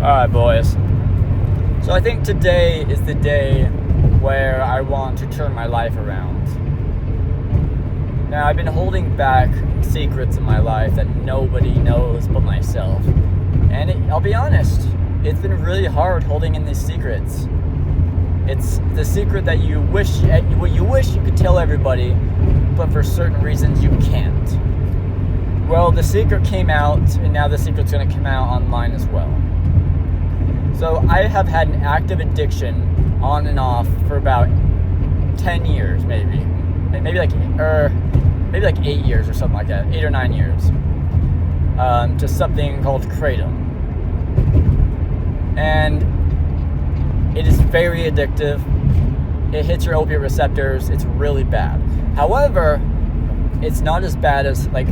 Alright, boys. So I think today is the day where I want to turn my life around. Now, I've been holding back secrets in my life that nobody knows but myself. And I'll be honest, it's been really hard holding in these secrets. It's the secret that you wish you could tell everybody, but for certain reasons you can't. Well, the secret came out, and now the secret's going to come out online as well. So I have had an active addiction on and off for about 10 years, maybe like 8 years or something like that, 8 or 9 years, to something called Kratom. And it is very addictive. It hits your opiate receptors. It's really bad. However, it's not as bad as like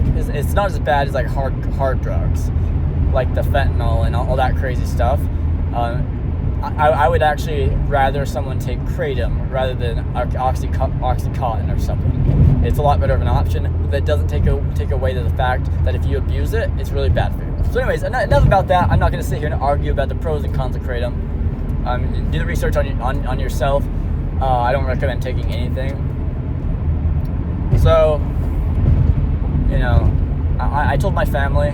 hard drugs, like the fentanyl and all that crazy stuff. I would actually rather someone take Kratom rather than Oxycontin or something. It's a lot better of an option, but that doesn't take away the fact that if you abuse it, it's really bad for you. So anyways, enough about that. I'm not going to sit here and argue about the pros and cons of Kratom. Do the research on yourself. I don't recommend taking anything. So, I told my family.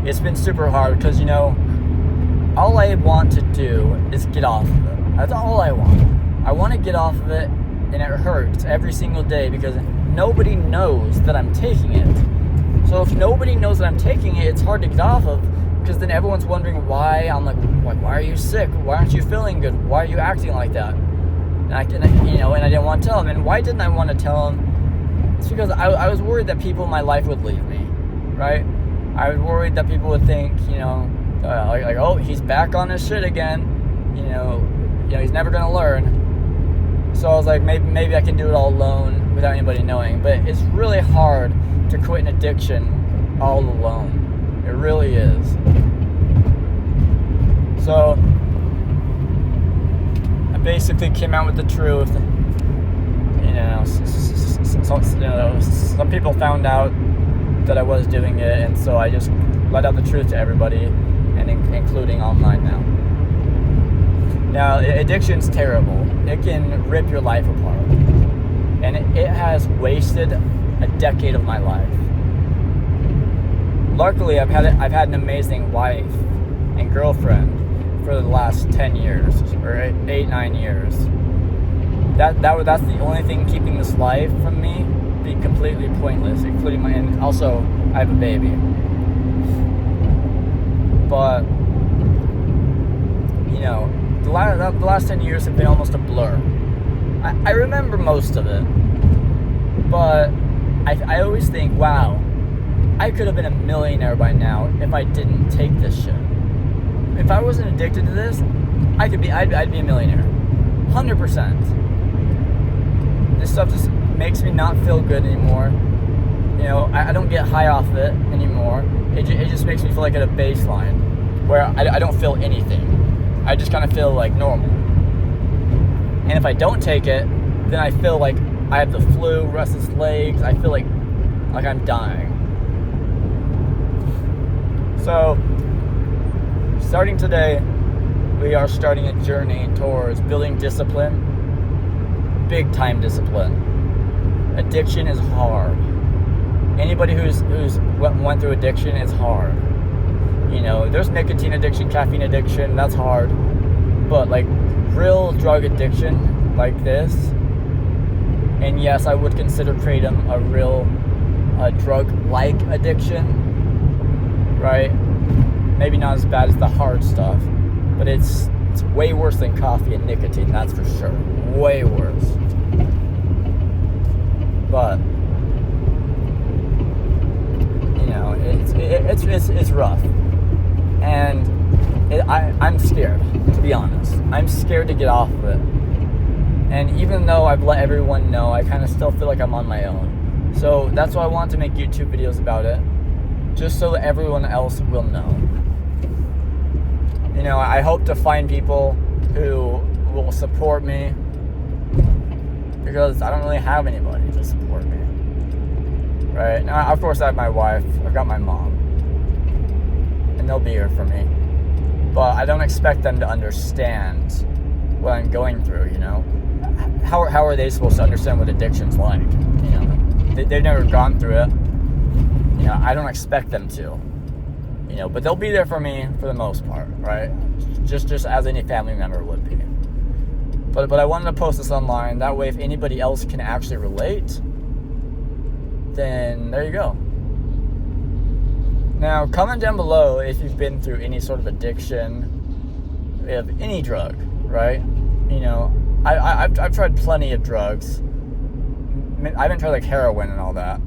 It's been super hard because, all I want to do is get off of it. That's all I want. I want to get off of it, and it hurts every single day because nobody knows that I'm taking it. So if nobody knows that I'm taking it, it's hard to get off of because then everyone's wondering why. I'm like, why are you sick? Why aren't you feeling good? Why are you acting like that? And I didn't want to tell them. And why didn't I want to tell them? It's because I was worried that people in my life would leave me, right? I was worried that people would think, oh, he's back on his shit again. He's never gonna learn. So I was like, maybe I can do it all alone without anybody knowing. But it's really hard to quit an addiction all alone. It really is. So I basically came out with the truth. Some people found out that I was doing it, and so I just let out the truth to everybody, and including online now. Now, addiction's terrible. It can rip your life apart, and it has wasted a decade of my life. Luckily, I've had an amazing wife and girlfriend for the last 10 years, or 8-9 years. That's the only thing keeping this life from me being completely pointless, including and also I have a baby. But the last 10 years have been almost a blur. I remember most of it, but I always think, wow, I could have been a millionaire by now if I didn't take this shit. If I wasn't addicted to this, I'd be a millionaire, 100%. This stuff just makes me not feel good anymore. I don't get high off of it anymore. It just makes me feel like at a baseline where I don't feel anything. I just kind of feel like normal. And if I don't take it, then I feel like I have the flu, restless legs. I feel like I'm dying. So, starting today, we are starting a journey towards building discipline, big time discipline. Addiction is hard. Anybody who's went through addiction, it's hard. There's nicotine addiction, caffeine addiction, that's hard. But like real drug addiction like this, and yes, I would consider Kratom a real drug-like addiction, right? Maybe not as bad as the hard stuff, but it's way worse than coffee and nicotine, that's for sure. Way worse. But it's rough, and I'm scared, to be honest. I'm scared to get off of it, and even though I've let everyone know, I kind of still feel like I'm on my own. So that's why I want to make YouTube videos about it, just so that everyone else will know. I hope to find people who will support me, because I don't really have anybody to support me. Right? Now, of course, I have my wife. I've got my mom. And they'll be here for me. but I don't expect them to understand what I'm going through, you know? How are they supposed to understand what addiction's like? You know, they've never gone through it. You know, I don't expect them to. You know, but they'll be there for me for the most part, right? Just as any family member would be. But I wanted to post this online. That way, if anybody else can actually relate, then there you go. Now, comment down below if you've been through any sort of addiction of any drug, right? You know, I've tried plenty of drugs. I haven't tried like heroin and all that,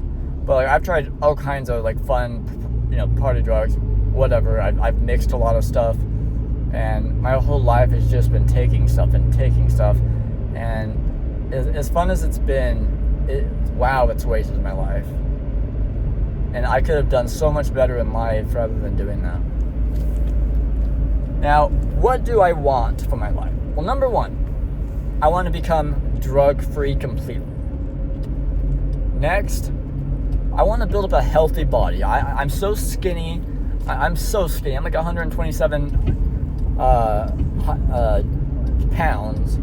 but like I've tried all kinds of like fun, you know, party drugs, whatever. I've mixed a lot of stuff, and my whole life has just been taking stuff. And as fun as it's been, wow, it's wasted my life. And I could have done so much better in life rather than doing that. Now, what do I want for my life? Well, number one, I want to become drug-free completely. Next, I want to build up a healthy body. I'm so skinny. I'm so skinny. I'm like 127 pounds.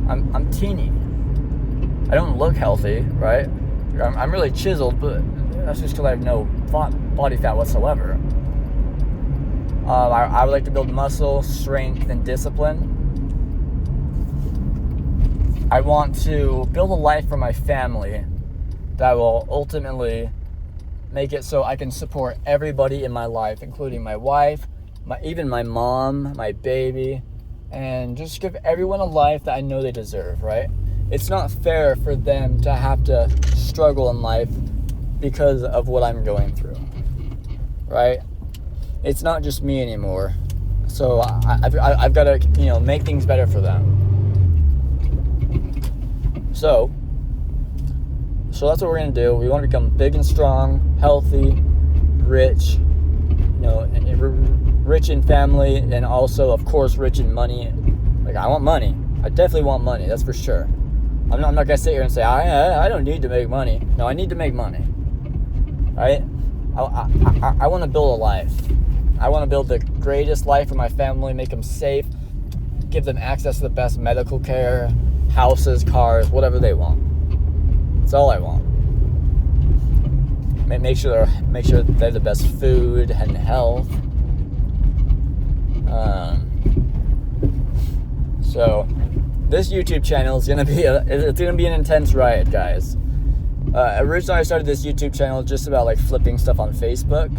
I'm teeny. I don't look healthy, right? I'm really chiseled, but that's just because I have no body fat whatsoever. I would like to build muscle, strength, and discipline. I want to build a life for my family that will ultimately make it so I can support everybody in my life, including my wife, even my mom, my baby, and just give everyone a life that I know they deserve, right? It's not fair for them to have to struggle in life because of what I'm going through, right? It's not just me anymore. So I've got to, you know, make things better for them. So that's what we're going to do. We want to become big and strong, healthy, rich, you know, and rich in family, and also, of course, rich in money. Like, I want money. I definitely want money, that's for sure. I'm not going to sit here and say, I don't need to make money. No, I need to make money. Right? I want to build a life. I want to build the greatest life for my family, make them safe, give them access to the best medical care, houses, cars, whatever they want. That's all I want. Make sure they have the best food and health. So this YouTube channel is gonna be an intense ride, guys. Originally, I started this YouTube channel just about like flipping stuff on Facebook,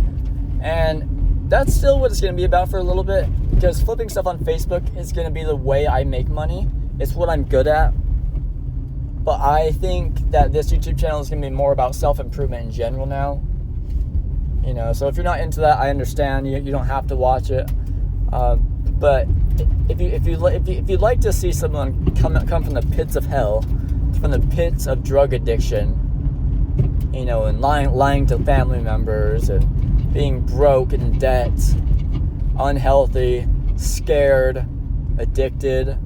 and that's still what it's gonna be about for a little bit, because flipping stuff on Facebook is gonna be the way I make money. It's what I'm good at. But I think that this YouTube channel is going to be more about self-improvement in general now. You know, so if you're not into that, I understand. You don't have to watch it. But if you'd like to see someone come from the pits of hell, from the pits of drug addiction, you know, and lying to family members, and being broke, in debt, unhealthy, scared, addicted,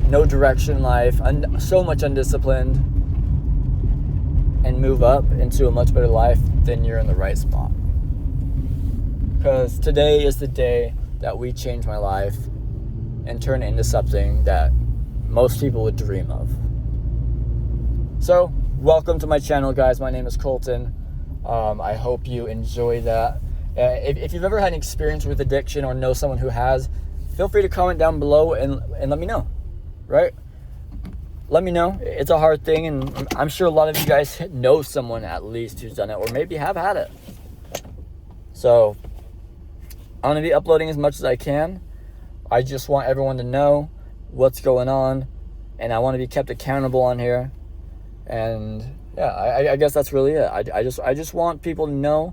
no direction in life, so much undisciplined, and move up into a much better life, then you're in the right spot. Because today is the day that we change my life and turn it into something that most people would dream of. So, welcome to my channel, guys. My name is Colton. I hope you enjoy that. If you've ever had an experience with addiction or know someone who has, feel free to comment down below and let me know. Right? Let me know. It's a hard thing, and I'm sure a lot of you guys know someone at least who's done it, or maybe have had it. So, I'm going to be uploading as much as I can. I just want everyone to know what's going on, and I want to be kept accountable on here. And yeah, I guess that's really it. I just want people to know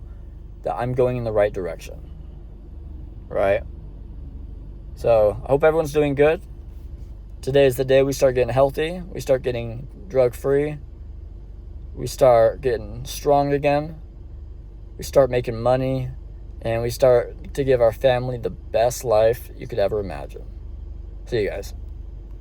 that I'm going in the right direction. Right? So, I hope everyone's doing good. Today is the day we start getting healthy, we start getting drug-free, we start getting strong again, we start making money, and we start to give our family the best life you could ever imagine. See you guys.